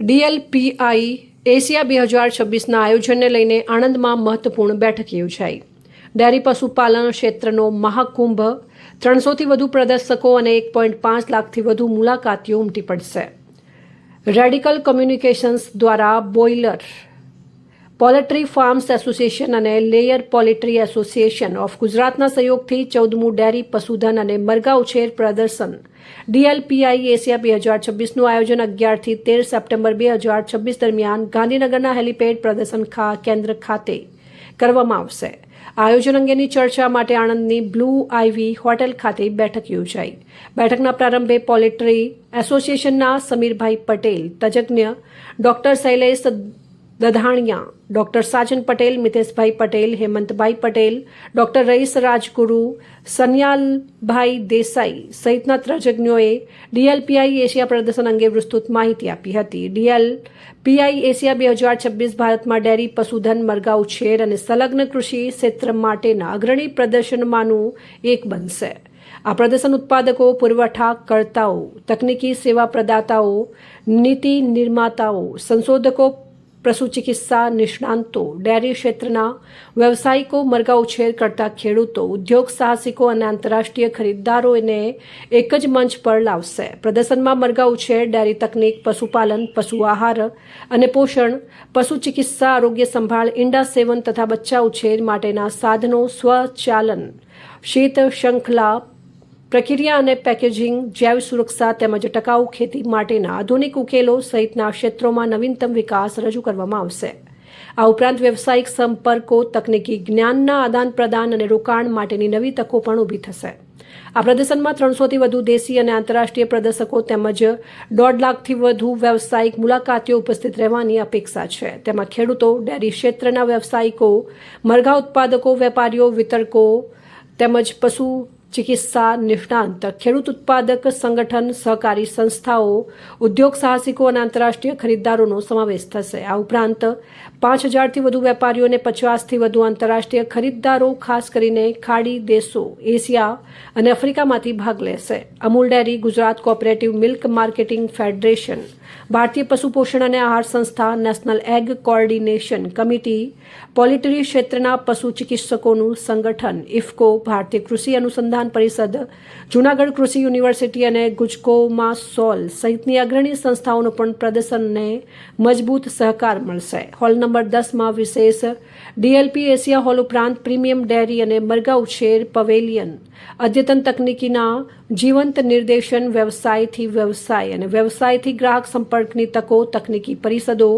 DLPI Asia 2026ના આયોજનને લઈને આણંદમાં મહત્વપૂર્ણ બેઠક યોજાઈ. ડેરી પશુપાલન ક્ષેત્રનો મહાકુંભ, 300થી વધુ પ્રદર્શકો અને 1.5 લાખથી વધુ મુલાકાતીઓ ઉમટી પડશે. રેડિકલ કોમ્યુનિકેશન્સ દ્વારા બોઇલર પોલ્ટ્રી ફાર્મ્સ એસોસિએશન અને લેયર પોલ્ટ્રી એસોસિએશન ઓફ ગુજરાતના સહયોગથી 14મું ડેરી પશુધન અને મરઘા ઉછેર પ્રદર્શન DLPI એશિયા 2026નું આયોજન 11થી 13 સપ્ટેમ્બર 2026 દરમિયાન ગાંધીનગરના હેલિપેડ પ્રદર્શન કેન્દ્ર ખાતે કરવામાં આવશે. આયોજન અંગેની ચર્ચા માટે આણંદની બ્લુ આઇવી હોટેલ ખાતે બેઠક યોજાઈ. બેઠકના પ્રારંભે પોલ્ટ્રી એસોસિએશનના સમીરભાઈ પટેલ, તજજ્ઞ ડોક્ટર શૈલેષ દધાણિયા, ડોક્ટર સાજન પટેલ, મિતેશભાઈ પટેલ, હેમંતભાઈ પટેલ, ડોક્ટર રઈસ રાજગુરુ, સન્યાલભાઈ દેસાઈ સહિતના તજજ્ઞોએ DLPI એશિયા પ્રદર્શન અંગે વિસ્તૃત માહિતી આપી હતી. DLPI એશિયા 2026 ભારતમાં ડેરી પશુધન, મરઘા ઉછેર અને સંલગ્ન કૃષિ ક્ષેત્ર માટેના અગ્રણી પ્રદર્શનમાંનું એક બનશે. આ પ્રદર્શન ઉત્પાદકો, પુરવઠાકર્તાઓ, તકનીકી સેવા પ્રદાતાઓ, નીતિ નિર્માતાઓ, સંશોધકો, પશુ ચિકિત્સા નિષ્ણાંતો, ડેરી ક્ષેત્રના વ્યવસાયિકો, મરઘા ઉછેર કરતા ખેડૂતો, ઉદ્યોગ સાહસિકો અને આંતરરાષ્ટ્રીય ખરીદદારોને એક જ મંચ પર લાવશે. પ્રદર્શનમાં મરઘા ઉછેર, ડેરી તકનીક, પશુપાલન, પશુ આહાર અને પોષણ, પશુ ચિકિત્સા, આરોગ્ય સંભાળ, ઈંડા સેવન તથા બચ્ચા ઉછેર માટેના સાધનો, સ્વચાલન, શીત શૃંખલા પ્રક્રિયા અને પેકેજિંગ, જૈવ સુરક્ષા તેમજ ટકાઉ ખેતી માટેના આધુનિક ઉકેલો સહિતના ક્ષેત્રોમાં નવીનતમ વિકાસ રજૂ કરવામાં આવશે. આ ઉપરાંત વ્યવસાયિક સંપર્કો, તકનીકી જ્ઞાનના આદાન પ્રદાન અને રોકાણ માટેની નવી તકો પણ ઊભી થશે. આ પ્રદર્શનમાં 300થી વધુ દેશી અને આંતરરાષ્ટ્રીય પ્રદર્શકો તેમજ 1.5 લાખથી વધુ વ્યવસાયિક મુલાકાતીઓ ઉપસ્થિત રહેવાની અપેક્ષા છે. તેમાં ખેડૂતો, ડેરી ક્ષેત્રના વ્યવસાયિકો, મરઘા ઉત્પાદકો, વેપારીઓ, વિતરકો તેમજ પશુ ચિકિત્સા નિષ્ણાંત, ખેડૂત ઉત્પાદક સંગઠન, સહકારી સંસ્થાઓ, ઉદ્યોગ સાહસિકો અને આંતરરાષ્ટ્રીય ખરીદદારોનો સમાવેશ થશે. આ ઉપરાંત 5000થી વધુ વેપારીઓ અને 50થી વધુ આંતરરાષ્ટ્રીય ખરીદદારો, ખાસ કરીને ખાડી દેશો, એશિયા અને આફ્રિકામાંથી ભાગ લેશે. Amul dairy, Gujarat cooperative milk marketing federation, ભારતીય પશુ પોષણ અને આહાર સંસ્થા, national egg coordination committee, poultry ક્ષેત્રના પશુ ચિકિત્સકોનું સંગઠન, ઇફકો, ભારતીય કૃષિ અનુસંધાન પરિષદ, જૂનાગઢ કૃષિ યુનિવર્સિટી અને ગુજકોમાં સોલ સહિતની અગ્રણી સંસ્થાઓનો પણ પ્રદર્શનને મજબૂત સહકાર મળશે. હોલ નંબર 10માં વિશેષ DLP એશિયા હોલ ઉપરાંત પ્રીમિયમ ડેરી અને મરઘા ઉછેર પવેલિયન, અદ્યતન તકનીકીના જીવંત નિર્દેશન, વ્યવસાયથી વ્યવસાય અને વ્યવસાયથી ગ્રાહક સંપર્કની તકો, તકનીકી પરિષદો,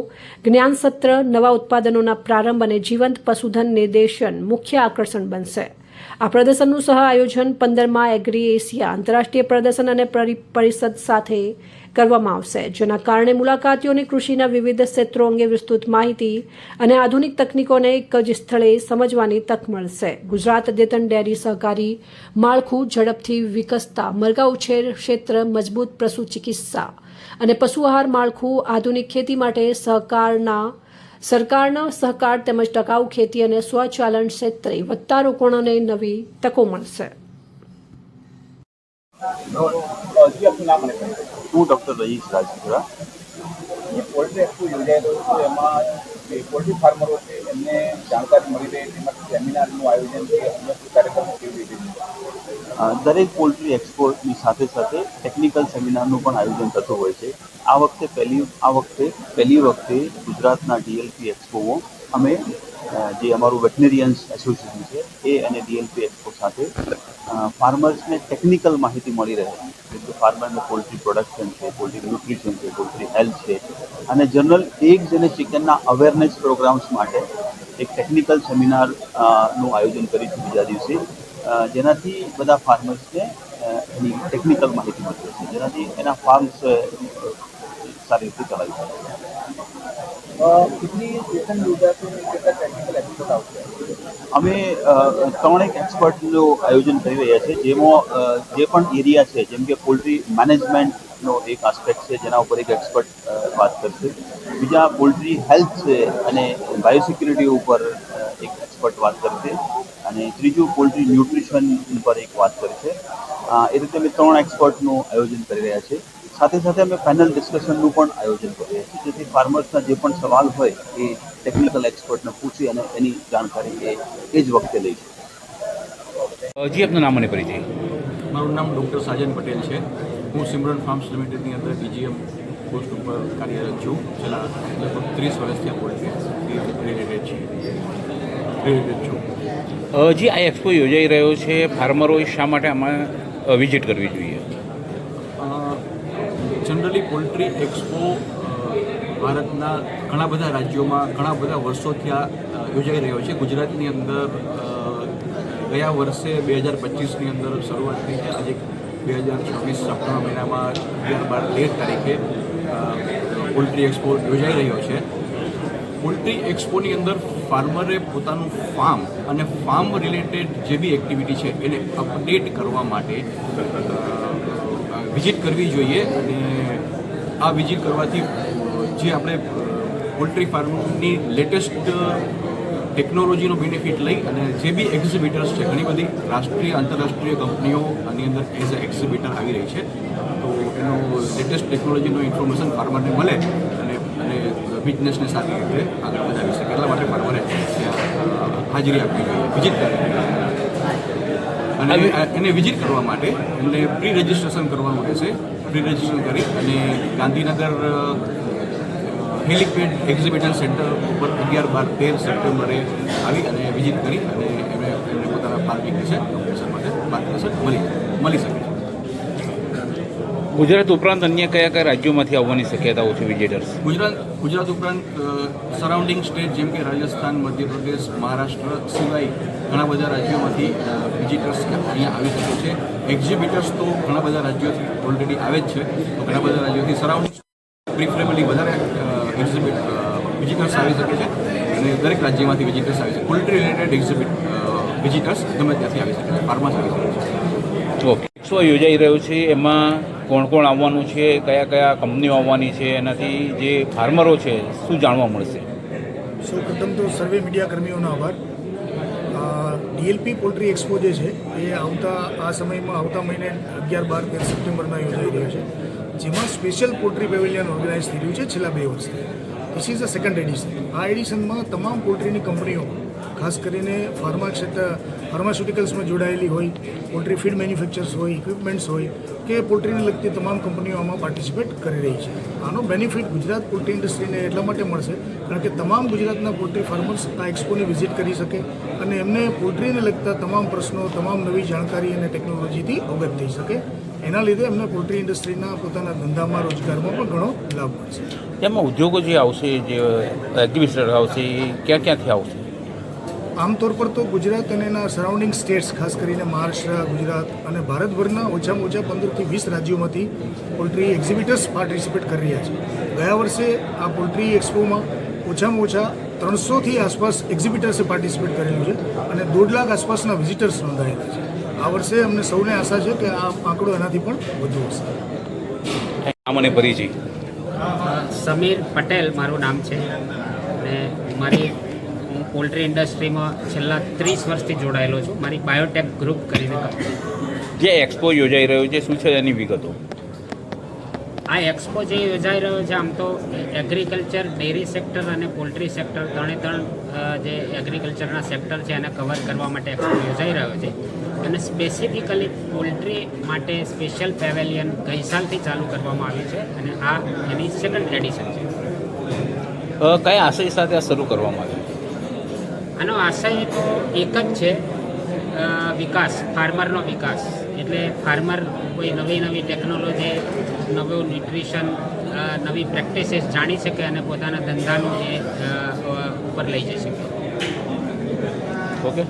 જ્ઞાન સત્ર, નવા ઉત્પાદનોના પ્રારંભ અને જીવંત પશુધન નિર્દેશન મુખ્ય આકર્ષણ બનશે. આ પ્રદર્શનનું સહ આયોજન 15મા એગ્રી એશિયા આંતરરાષ્ટ્રીય પ્રદર્શન અને પરિષદ સાથે કરવામાં આવશે, જેના કારણે મુલાકાતીઓને કૃષિના વિવિધ ક્ષેત્રો અંગે વિસ્તૃત માહિતી અને આધુનિક તકનીકોને એક જ સ્થળે સમજવાની તક મળશે. ગુજરાત અદ્યતન ડેરી સહકારી માળખું ઝડપથી વિકસતા મરઘા ઉછેર ક્ષેત્ર, મજબૂત પશુ ચિકિત્સા અને પશુ આહાર માળખું, આધુનિક ખેતી માટે સરકારના સહકાર તેમજ ટકાઉ ખેતી અને સ્વચાલન ક્ષેત્રે વધતા રોકાણોને નવી તકો મળશે. હું ડૉક્ટર રઈસ રાજગુરા. જે પોલ્ટ્રી એક્સપો યોજાયેલો છે એમાં જે પોલ્ટ્રી ફાર્મરો છે એમને જાણકારી મળી રહે તે માટે સેમિનારનું આયોજન છે, અન્ય કાર્યક્રમો કેવી રીતે? દરેક પોલ્ટ્રી એક્સપોર્ટની સાથે સાથે ટેકનિકલ સેમિનારનું પણ આયોજન થતું હોય છે. આ વખતે પહેલી વખતે ગુજરાતના DLP એક્સપોમાં અમે જે અમારું વેટનરિયન્સ એસોસિએશન છે એ અને DLP એક્સપો સાથે ફાર્મર્સને ટેકનિકલ માહિતી મળી રહે, જેમ કે ફાર્મરને પોલ્ટ્રી પ્રોડક્શન છે, પોલ્ટ્રી ન્યુટ્રિશન છે, પોલ્ટ્રી હેલ્થ છે અને જનરલ એગ્સ અને ચિકનના અવેરનેસ પ્રોગ્રામ્સ માટે એક ટેકનિકલ સેમિનારનું આયોજન કરીશું બીજા દિવસે, જેનાથી બધા ફાર્મર્સને એની ટેકનિકલ માહિતી મળી રહેશે, જેનાથી એના ફાર્મ્સ સારી રીતે ચલાવી શકે. કેટલી સેશન યોજાશે અને કેટલા ટેકનિકલ એક્સપર્ટ આવશે? અમે 3 એક્સપર્ટનું આયોજન કરી રહ્યા છીએ, જેમાં જે પણ એરિયા છે, જેમ કે પોલ્ટ્રી મેનેજમેન્ટનો એક આસ્પેક્ટ છે જેના ઉપર એક એક્સપર્ટ વાત કરશે, બીજા પોલ્ટ્રી હેલ્થ છે અને બાયોસિક્યુરિટી ઉપર એક એક્સપર્ટ વાત કરશે અને ત્રીજું પોલ્ટ્રી ન્યુટ્રિશન પર એક વાત કરશે. એ રીતે અમે 3 એક્સપર્ટનું આયોજન કરી રહ્યા છીએ સાથે સાથે અમે પેનલ ડિસ્કશનનું પણ આયોજન કરીએ છીએ, જેથી ફાર્મર્સના જે પણ સવાલ હોય એ ટેકનિકલ એક્સપર્ટને પૂછી અને એની જાણકારી એ જ વખતે લઈ શકે. જી આપનું નામ અને પરિચય. મારું નામ ડૉક્ટર સાજન પટેલ છે. હું સિમરન ફાર્મ્સ લિમિટેડની અંદર ડીજીએમ પોસ્ટ ઉપર કાર્યરત છું. છેલ્લા લગભગ 30 વર્ષથી આ પોલ્ટ્રી રિલેટેડ છું. જી આ એક્સપો યોજાઈ રહ્યો છે, ફાર્મરોએ શા માટે આમાં વિઝિટ કરવી જોઈએ? જનરલી પોલ્ટ્રી એક્સપો ભારતના ઘણા બધા રાજ્યોમાં ઘણા બધા વર્ષોથી આ યોજાઈ રહ્યો છે. ગુજરાતની અંદર ગયા વર્ષે 2025ની અંદર શરૂઆત થઈ છે. આજે 2026 સપ્ટેમ્બર મહિનામાં 11-12 તારીખે પોલ્ટ્રી એક્સપો યોજાઈ રહ્યો છે. પોલ્ટ્રી એક્સપોની અંદર ફાર્મરે પોતાનું ફાર્મ અને ફાર્મ રિલેટેડ જે બી એક્ટિવિટી છે એને અપડેટ કરવા માટે વિઝિટ કરવી જોઈએ. અને આ વિઝિટ કરવાથી જે આપણે પોલ્ટ્રી ફાર્મની લેટેસ્ટ ટેકનોલોજીનો બેનિફિટ લઈ અને જે બી એક્ઝિબિટર્સ છે, ઘણી બધી રાષ્ટ્રીય આંતરરાષ્ટ્રીય કંપનીઓ આની અંદર એઝ અ એક્ઝિબિટર આવી રહી છે, તો એનો લેટેસ્ટ ટેકનોલોજીનો ઇન્ફોર્મેશન ફાર્મરને મળે અને બિઝનેસને સારી રીતે આગળ વધારી શકે. એટલા માટે ફાર્મરે ત્યાં હાજરી આપવી જોઈએ, વિઝિટ કરવી જોઈએ. અને એને વિઝિટ કરવા માટે એમને પ્રી રજિસ્ટ્રેશન કરવાનું રહેશે. પ્રી રજિસ્ટ્રેશન કરી અને ગાંધીનગર હેલિપેડ એક્ઝિબિશન સેન્ટર ઉપર 11-12-13 સપ્ટેમ્બરે આવી અને વિઝિટ કરી અને એમને પોતાના પાર્કિંગ વિશે લોકેશન માટે માર્ગદર્શન મળી શકે છે. ગુજરાત ઉપરાંત અન્ય કયા કયા રાજ્યોમાંથી આવવાની શક્યતાઓ છે વિઝિટર્સ? ગુજરાત ઉપરાંત સરાઉન્ડિંગ સ્ટેટ જેમ કે રાજસ્થાન, મધ્યપ્રદેશ, મહારાષ્ટ્ર સિવાય ઘણા બધા રાજ્યોમાંથી વિઝિટર્સ અહીંયા આવી શકે છે. એક્ઝિબિટર્સ તો ઘણા બધા રાજ્યોથી ઓલરેડી આવે જ છે, તો ઘણા બધા રાજ્યોથી સરાઉન્ડિંગ પ્રિફરેબલી વધારે વિઝિટર્સ આવી શકે છે અને દરેક રાજ્યમાંથી વિઝિટર્સ આવી શકે. પોલ્ટ્રી રિલેટેડ વિઝિટર્સ ગમે ત્યાંથી આવી શકે છે, ફાર્મર્સ આવી શકે છે. ઓકે, શું યોજાઈ રહ્યું છે, એમાં કોણ કોણ આવવાનું છે, કયા કયા કંપનીઓ આવવાની છે, એનાથી જે ફાર્મરો છે શું જાણવા મળશે? સૌપ્રથમ તો સર્વે મીડિયા કર્મીઓનો આભાર. ડીએલપી પોલ્ટ્રી એક્સપો જે છે એ આ સમયમાં આવતા મહિને 11-12-13 સપ્ટેમ્બરના યોજાઈ રહ્યો છે, જેમાં સ્પેશિયલ પોલ્ટ્રી પેવેલિયન ઓર્ગેનાઇઝ થઈ રહ્યું છે છેલ્લા 2 વર્ષથી. This is a second addition. આ એડિશનમાં તમામ પોલ્ટ્રીની કંપનીઓ, ખાસ કરીને ફાર્માસ્યુટિકલ્સમાં જોડાયેલી હોય, પોલ્ટ્રી ફીડ મેન્યુફેક્ચર્સ હોય, ઇક્વિપમેન્ટ્સ હોય કે પોલ્ટ્રીને લગતી તમામ કંપનીઓ આમાં પાર્ટિસિપેટ કરી રહી છે. આનો બેનિફિટ ગુજરાત પોલ્ટ્રી ઇન્ડસ્ટ્રીને એટલા માટે મળશે કારણ કે તમામ ગુજરાતના પોલ્ટ્રી ફાર્મર્સ આ એક્સપોને વિઝિટ કરી શકે અને એમને પોલ્ટ્રીને લગતા તમામ પ્રશ્નો, તમામ નવી જાણકારી અને ટેકનોલોજીથી અવગત થઈ શકે. એના લીધે એમને પોલ્ટ્રી ઇન્ડસ્ટ્રીના પોતાના ધંધામાં, રોજગારમાં પણ ઘણો લાભ મળશે. તેમાં ઉદ્યોગો જે આવશે, જે એક્ઝિબિટર આવશે, એ ક્યાં ક્યાંથી આવશે? આમતોર પર તો ગુજરાત અને એના સરાઉન્ડિંગ સ્ટેટ્સ, ખાસ કરીને મહારાષ્ટ્ર, ગુજરાત અને ભારતભરના ઓછામાં ઓછા 15થી 20 રાજ્યોમાંથી પોલ્ટ્રી એક્ઝિબિટર્સ પાર્ટિસિપેટ કરી રહ્યા છે. ગયા વર્ષે આ પોલ્ટ્રી એક્સપોમાં ઓછામાં ઓછા 300થી આસપાસ એક્ઝિબિટર્સે પાર્ટિસિપેટ કરેલું છે અને 1.5 લાખ આસપાસના વિઝિટર્સ નોંધાયેલા છે. આ વર્ષે અમને સૌને આશા છે કે આ આંકડો એનાથી પણ વધુ હશે. નામ અને પરિચય. સમીર પટેલ મારું નામ છે અને હું પોલ્ટ્રી ઇન્ડસ્ટ્રીમાં છેલ્લા 30 વર્ષથી જોડાયેલો છું. મારી બાયોટેક ગ્રુપ કરીને કંપની. જે એક્સપો યોજાઈ રહ્યો છે, શું છે એની વિગતો? આ એક્સપો જે યોજાઈ રહ્યો છે, આમ તો એગ્રીકલ્ચર, ડેરી સેક્ટર અને પોલ્ટ્રી સેક્ટર ત્રણ જે એગ્રીકલ્ચરના સેક્ટર છે એને કવર કરવા માટે એક્સપો યોજાઈ રહ્યો છે અને સ્પેસિફિકલી પોલ્ટ્રી માટે સ્પેશિયલ પેવેલિયન ગઈ સાલથી ચાલુ કરવામાં આવ્યું છે અને આ એની સેકન્ડ એડિશન છે. કયા આશય સાથે આ શરૂ કરવામાં આવ્યું? આનો આશય તો એક જ છે, વિકાસ, ફાર્મરનો વિકાસ. એટલે ફાર્મર કોઈ નવી ટેકનોલોજી, નવું ન્યુટ્રિશન, નવી પ્રેક્ટિસીસ જાણી શકે અને પોતાના ધંધાનું એ ઉપર લઈ જઈ શકે. ઓકે.